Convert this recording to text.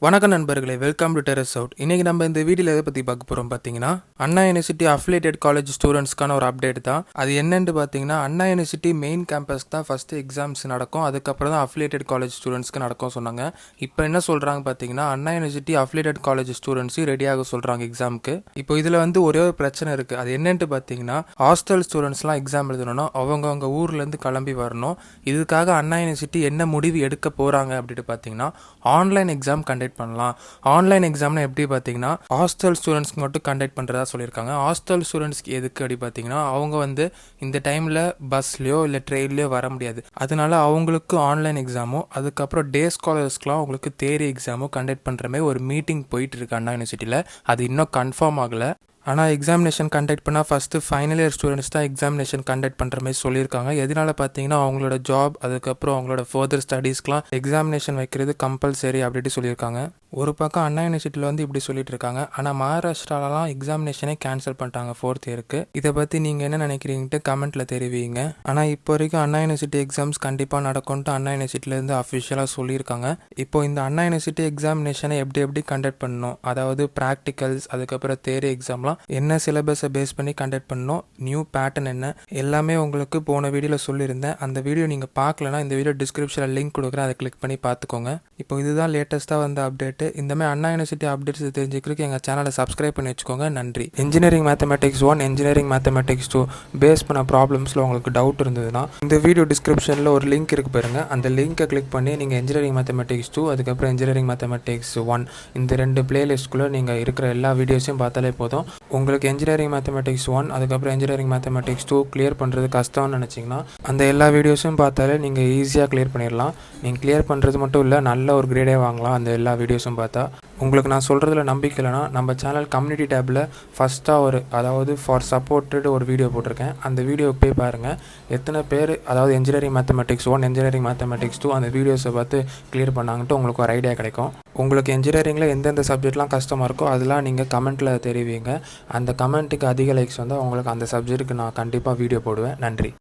வணக்கம் நண்பர்களே, welcome to terrace out. இன்றைக்கி நம்ம இந்த வீடியோவில் எதை பற்றி பார்க்க போகிறோம் பார்த்தீங்கன்னா, அண்ணா யூனிவர்சிட்டி அஃபிலியேட்டட் காலேஜ் ஸ்டூடெண்ட்ஸ்க்கான ஒரு அப்டேட் தான். அது என்னென்னு பார்த்தீங்கன்னா, அண்ணா யூனிவர்சிட்டி மெயின் கேம்பஸ் தான் ஃபஸ்ட்டு எக்ஸாம்ஸ் நடக்கும், அதுக்கப்புறம் தான் அஃபிலியேட்டட் காலேஜ் ஸ்டூடெண்ட்ஸ்க்கு நடக்கும் சொன்னாங்க. இப்போ என்ன சொல்கிறாங்க பார்த்தீங்கன்னா, அண்ணா யூனிவர்சிட்டி அஃபிலியேட்டட் காலேஜ் ஸ்டூடெண்ட்ஸையும் ரெடியாக சொல்கிறாங்க எக்ஸாமுக்கு. இப்போ இதில் ஒரே ஒரு பிரச்சனை இருக்குது. அது என்னென்னு பார்த்தீங்கன்னா, ஹாஸ்டல் ஸ்டூடெண்ட்ஸ்லாம் எக்ஸாம் எழுதணும்னா அவங்க ஊர்லேருந்து கிளம்பி வரணும். இதுக்காக அண்ணா யூனிவர்சிட்டி என்ன முடிவு எடுக்க போகிறாங்க அப்படின்ட்டு பார்த்தீங்கன்னா, ஆன்லைன் எக்ஸாம் கண்டக்ட் பண்ணலாம். ஆன்லைன் எக்ஸாம்னா எப்படி பார்த்தீங்கன்னா, ஹாஸ்டல் ஸ்டூடெண்ட்ஸ்க்கு மட்டும் கண்டக்ட் பண்ணுறதா சொல்லியிருக்காங்க. ஹாஸ்டல் ஸ்டூடெண்ட்ஸ்க்கு எதுக்கு அப்படி பார்த்தீங்கன்னா, அவங்க இந்த டைமில் பஸ்லையோ இல்லை ட்ரெயின்லையோ வர முடியாது. அதனால அவங்களுக்கு ஆன்லைன் எக்ஸாமும், அதுக்கப்புறம் டே ஸ்காலர்ஸ்க்குலாம் அவங்களுக்கு தியரி எக்ஸாமும் கண்டக்ட் பண்ணுற மாதிரி ஒரு மீட்டிங் போயிட்டு இருக்கு அண்ணா யூனிவர்சிட்டியில். அது இன்னும் கன்ஃபார்ம் ஆகலை. ஆனால் எக்ஸாமினேஷன் கண்டக்ட் பண்ணால் ஃபஸ்ட்டு ஃபைனல் இயர் ஸ்டூடெண்ட்ஸ் தான் எக்ஸாமினேஷன் கண்டக்ட் பண்ணுற மாதிரி சொல்லியிருக்காங்க. எதனால் பார்த்தீங்கன்னா, அவங்களோட ஜாப் அதுக்கப்புறம் அவங்களோட ஃபர்தர் ஸ்டடீஸ்க்குலாம் எக்ஸாமினேஷன் வைக்கிறது கம்பல்சரி அப்படின்ட்டு சொல்லியிருக்காங்க. ஒரு பக்கம் அண்ணா யூனிவர்சிட்டியில் இப்படி சொல்லிட்டு இருக்காங்க. ஆனால் மகாராஷ்டிராலலாம் எக்ஸாமினேஷனே கேன்சல் பண்ணிட்டாங்க 4th இயருக்கு. இதை பற்றி நீங்கள் என்ன நினைக்கிறீங்கன்ட்டு கமெண்ட்டில் தெரிவிங்க. ஆனால் இப்போ வரைக்கும் அண்ணா யூனிவர்சிட்டி எக்ஸாம்ஸ் கண்டிப்பாக நடக்கும்ட்டு அண்ணா யூனிவர்சிட்டியிலேருந்து அஃபிஷியலாக சொல்லியிருக்காங்க. இப்போ இந்த அண்ணா யூனிவர்சிட்டி எக்ஸாமினேஷனை எப்படி கண்டக்ட் பண்ணணும், அதாவது ப்ராக்டிகல்ஸ் அதுக்கப்புறம் தியரி எக்ஸாம்லாம் என்ன சிலபஸை பேஸ் பண்ணி கண்டக்ட் பண்ணணும், நியூ பேட்டர்ன் என்ன, எல்லாமே உங்களுக்கு போன வீடியோவில் சொல்லியிருந்தேன். அந்த வீடியோ நீங்கள் பார்க்கலன்னா இந்த வீடியோ டிஸ்கிரிப்ஷனில் லிங்க் கொடுக்குறேன், அதை கிளிக் பண்ணி பார்த்துக்கோங்க. இப்போ இதுதான் லேட்டஸ்ட்டாக வந்த அப்டேட்டு. இந்த மாதிரி அண்ணா யூனிவர்சிட்டி அப்டேட்ஸ் தெரிஞ்சுக்கிறதுக்கு எங்கள் சேனலை சப்ஸ்கிரைப் பண்ணி வச்சுக்கோங்க. நன்றி. Engineering mathematics 1, engineering mathematics 2 face பண்ண ப்ராப்ளம்ஸில் உங்களுக்கு டவுட் இருந்ததுன்னா இந்த வீடியோ டிஸ்கிரிப்ஷனில் ஒரு லிங்க் இருக்கு பாருங்க. அந்த லிங்கை கிளிக் பண்ணி நீங்கள் இன்ஜினியரிங் மேத்தமெட்டிக்ஸ் 2 அதுக்கப்புறம் இன்ஜினியரிங் மேத்தமெட்டிக்ஸ் 1 இந்த 2 பிளேலிஸ்ட்குள்ளே நீங்கள் இருக்கிற எல்லா வீடியோஸையும் பார்த்தாலே போதும். உங்களுக்கு இன்ஜினியரிங் மேத்தமெட்டிக்ஸ் 1 அதுக்கப்புறம் இன்ஜினியரிங் மேத்தமெட்டிக்ஸ் 2 கிளியர் பண்ணுறது கஷ்டம்னு நினச்சிங்கன்னா அந்த எல்லா வீடியோஸும் பார்த்தாலே நீங்கள் ஈஸியாக கிளியர் பண்ணிடலாம். நீங்கள் கிளியர் பண்ணுறது மட்டும் இல்லை, நல்ல ஒரு கிரேடே வாங்கலாம் அந்த எல்லா வீடியோஸும் பார்த்தா. உங்களுக்கு நான் சொல்கிறதுல நம்பிக்கை இல்லைனா நம்ம சேனல் கம்யூனிட்டி டேப்பில் ஃபஸ்ட்டாக அதாவது ஃபார் சப்போர்ட்டட் ஒரு வீடியோ போட்டிருக்கேன். அந்த வீடியோ போய் பாருங்கள். எத்தனை பேர் அதாவது இன்ஜினியரிங் மேத்தமெட்டிக்ஸ் 1 இன்ஜினியரிங் மேத்தமெட்டிக்ஸ் 2 அந்த வீடியோஸை பார்த்து கிளியர் பண்ணாங்கன்ட்டு உங்களுக்கு ஒரு ஐடியா கிடைக்கும். உங்களுக்கு இன்ஜினியரிங்கில் எந்தெந்த சப்ஜெக்ட்லாம் கஷ்டமாக இருக்கோ அதெல்லாம் நீங்கள் கமெண்ட்டில் தெரிவிங்க. அந்த கமெண்ட்டுக்கு அதிக லைக்ஸ் வந்தால் உங்களுக்கு அந்த சப்ஜெக்ட்டுக்கு நான் கண்டிப்பாக வீடியோ போடுவேன். நன்றி.